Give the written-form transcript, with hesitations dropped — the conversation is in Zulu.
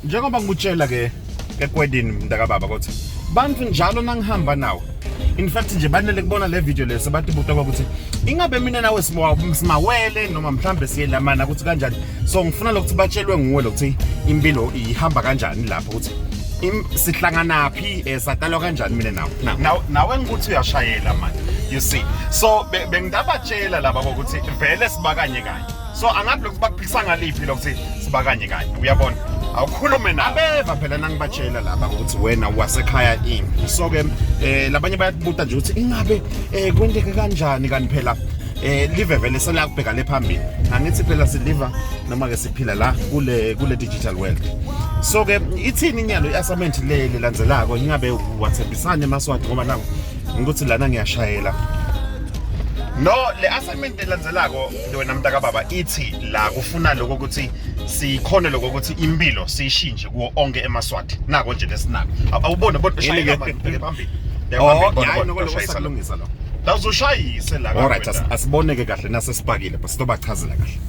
Njengoba ngikutshela ke ekwedini mntaka baba ukuthi bantu njalo nangihamba nawe. In fact nje banele kubona le video le sebathi buta ukuthi ingabe mina nawe simawele noma mhlambe siyelamana ukuthi kanjani. So ngifuna lokuthi batshelwe nguwe lokuthi impilo ihamba kanjani lapho ukuthi sihlangana phi sadalwa kanjani mina nawe ngikuthi uyashayela manje. You see. So bengidabatshela laba ukuthi vele sibakanye kanye. So angathi lokhu baphikisa ngaliphi lokuthi sibakanye kanye. Uyabona? Awukhulume nabeva phela nangibatshela laba ukuthi wena wasekhaya ini. So ke labanye bayabuta nje ukuthi ingabe kwenteke kanjani kanti phela live vele selakubheka le phambili. Angithi phela siliva noma ke siphila la kule digital world. So ke ithini inyalo iassignment le landzelako ingabe wathembisane emaswati ngoba nawo ngikuthi lana ngiyashayela. No, le assignment elandzelako wena mntaka baba ithi la kufuna lokho ukuthi sikhona lokho ukuthi impilo siyishintshe kuwo onke emaswati. Nako nje lesinako. Awubone bodwa shayela phambili. Salungisa lo. Uzoshayise la. Alright, asiboneke kahle nasesibhakile, but sitobachazela kahle.